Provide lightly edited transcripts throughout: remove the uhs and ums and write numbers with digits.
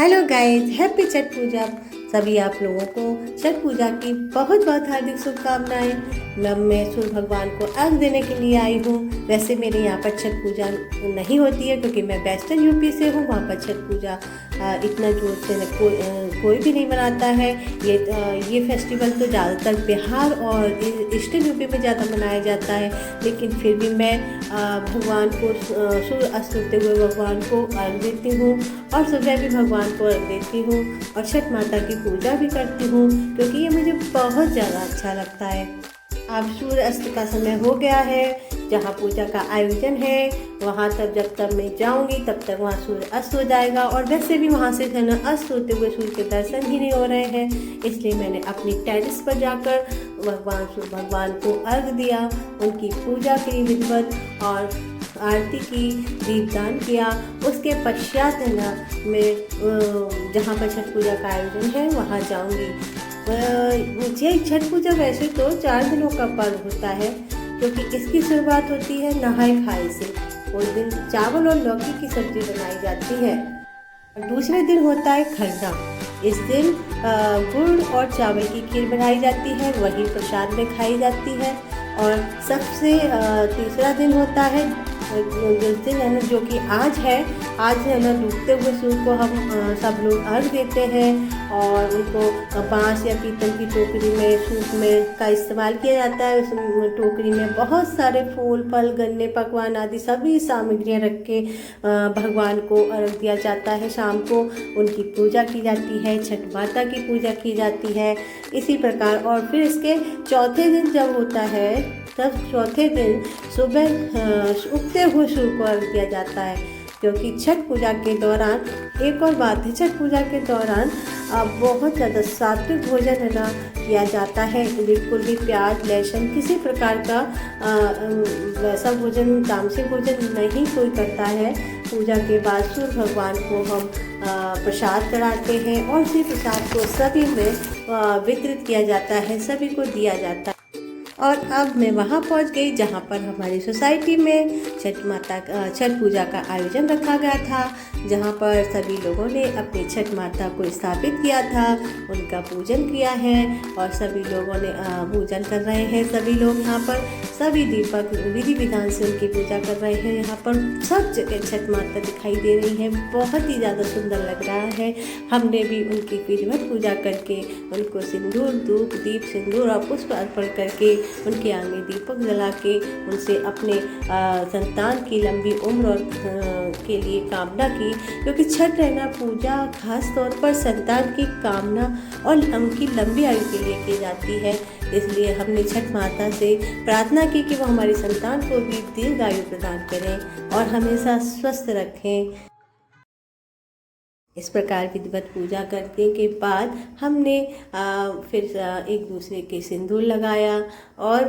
Hello guys, happy Chhath पूजा। सभी आप लोगों को छठ पूजा की बहुत बहुत हार्दिक शुभकामनाएं। मैं सूर्य भगवान को अर्घ देने के लिए आई हूँ। वैसे मेरे यहाँ पर छठ पूजा नहीं होती है क्योंकि मैं वेस्टर्न यूपी से हूँ। वहाँ पर छठ पूजा इतना जोर से कोई भी नहीं मनाता है। ये फेस्टिवल तो ज़्यादातर बिहार और ईस्टर्न यूपी में ज़्यादा मनाया जाता है। लेकिन फिर भी मैं भगवान को सूर्य अस्त होते हुए भगवान को अर्घ देती हूँ और सुबह भी भगवान को अर्घ देती हूँ और छठ माता की पूजा भी करती हूँ क्योंकि ये मुझे बहुत ज़्यादा अच्छा लगता है। अब सूर्य अस्त का समय हो गया है। जहाँ पूजा का आयोजन है वहाँ जब तक मैं जाऊँगी तब तक वहाँ सूर्य अस्त हो जाएगा और वैसे भी वहाँ से धन अस्त होते हुए सूर्य के दर्शन ही नहीं हो रहे हैं। इसलिए मैंने अपनी टेरेस पर जाकर भगवान को अर्घ दिया, उनकी पूजा की विधिवत और आरती की, दीपदान किया। उसके पश्चात है ना मैं जहाँ पर छठ पूजा का आयोजन है वहाँ जाऊँगी। मुझे छठ पूजा वैसे तो 4 दिनों का पर्व होता है क्योंकि इसकी शुरुआत होती है नहाय खाए से। उस दिन चावल और लौकी की सब्जी बनाई जाती है और दूसरे दिन होता है खरना। इस दिन गुड़ और चावल की खीर बनाई जाती है, वही प्रसाद में खाई जाती है। और सबसे तीसरा दिन होता है जिस दिन है ना, जो कि आज है ना, डूबते हुए सूर्य को हम सब लोग अर्घ देते हैं और उनको बांस या पीतल की टोकरी में सूप में का इस्तेमाल किया जाता है। उस टोकरी में बहुत सारे फूल, फल, गन्ने, पकवान आदि सभी सामग्रियां रख के भगवान को अर्घ दिया जाता है। शाम को उनकी पूजा की जाती है, छठ माता की पूजा की जाती है। इसी प्रकार और फिर इसके चौथे दिन जब होता है तब चौथे दिन सुबह उगते हुए सूर्य को अर्घ दिया जाता है क्योंकि छठ पूजा के दौरान एक और बात है, छठ पूजा के दौरान बहुत ज़्यादा सात्विक भोजन है ना किया जाता है। बिल्कुल भी प्याज, लहसुन किसी प्रकार का वैसा भोजन, तामसिक भोजन नहीं कोई करता है। पूजा के बाद सूर्य भगवान को हम प्रसाद चढ़ाते हैं और उसी प्रसाद को सभी में वितरित किया जाता है, सभी को दिया जाता है। और अब मैं वहाँ पहुँच गई जहाँ पर हमारी सोसाइटी में छठ पूजा का आयोजन रखा गया था, जहाँ पर सभी लोगों ने अपनी छठ माता को स्थापित किया था, उनका पूजन किया है और सभी लोगों ने पूजन कर रहे हैं। सभी लोग यहाँ पर सभी दीपक विधि विधान से उनकी पूजा कर रहे हैं। यहाँ पर सब जगह छठ माता दिखाई दे रही है, बहुत ही ज़्यादा सुंदर लग रहा है। हमने भी उनकी विधिवत पूजा करके उनको सिंदूर, धूप, दीप, सिंदूर और पुष्प अर्पण करके उनके आगे दीपक जला के उनसे अपने संतान की लंबी उम्र और के लिए कामना की क्योंकि छठ रहना पूजा खास तौर पर संतान की कामना और उनकी लंबी आयु के लिए की जाती है। इसलिए हमने छठ माता से प्रार्थना की कि वो हमारी संतान को भी दीर्घ आयु प्रदान करें और हमेशा स्वस्थ रखें। इस प्रकार विधिवत पूजा करने के बाद हमने फिर एक दूसरे के सिंदूर लगाया और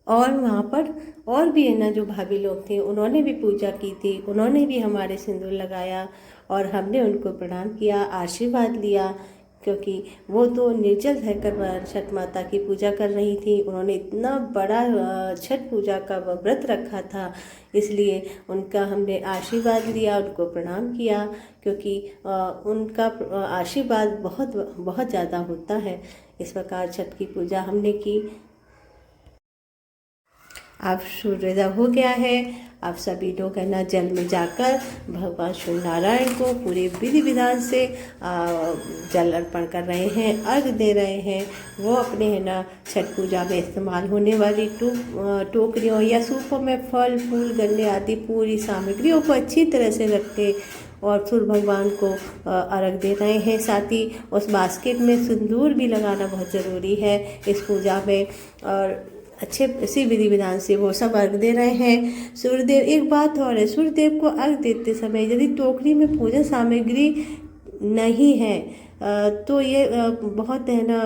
और वहाँ पर और भी है ना जो भाभी लोग थे, उन्होंने भी पूजा की थी, उन्होंने भी हमारे सिंदूर लगाया और हमने उनको प्रणाम किया, आशीर्वाद लिया, क्योंकि वो तो निर्जल रहकर छठ माता की पूजा कर रही थी। उन्होंने इतना बड़ा छठ पूजा का व्रत रखा था, इसलिए उनका हमने आशीर्वाद लिया, उनको प्रणाम किया, क्योंकि उनका आशीर्वाद बहुत बहुत ज़्यादा होता है। इस प्रकार छठ की पूजा हमने की। अब सूर्योदय हो गया है। अब सभी लोग है ना जल में जाकर भगवान सूर्य नारायण को पूरे विधि विधान से जल अर्पण कर रहे हैं, अर्घ दे रहे हैं। वो अपने है ना छठ पूजा में इस्तेमाल होने वाली टोकरियों या सूपों में फल फूल गन्ने आदि पूरी सामग्रियों को अच्छी तरह से रख के और सूर्य भगवान को अर्घ दे रहे हैं। साथ ही उस बास्केट में सिंदूर भी लगाना बहुत ज़रूरी है इस पूजा में, और अच्छे इसी विधि विधान से वो सब अर्घ दे रहे हैं। सूर्यदेव, एक बात और है, सूर्यदेव को अर्घ देते समय यदि टोकरी में पूजन सामग्री नहीं है तो ये बहुत है ना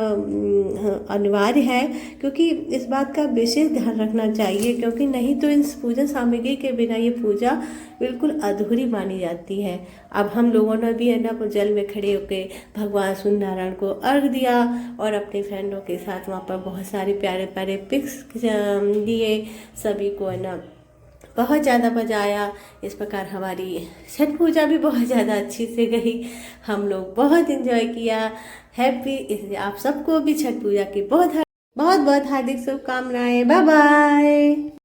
अनिवार्य है, क्योंकि इस बात का विशेष ध्यान रखना चाहिए, क्योंकि नहीं तो इन पूजन सामग्री के बिना ये पूजा बिल्कुल अधूरी मानी जाती है। अब हम लोगों ने भी है ना जल में खड़े होकर भगवान सूर्य नारायण को अर्घ दिया और अपने फ्रेंडों के साथ वहाँ पर बहुत सारे प्यारे प्यारे पिक्स लिए, सभी को है ना बहुत ज़्यादा मज़ा आया। इस प्रकार हमारी छठ पूजा भी बहुत ज़्यादा अच्छी से गई, हम लोग बहुत एंजॉय किया। हैप्पी, इसलिए आप सबको भी छठ पूजा की बहुत बहुत हार्दिक शुभकामनाएं। Bye bye.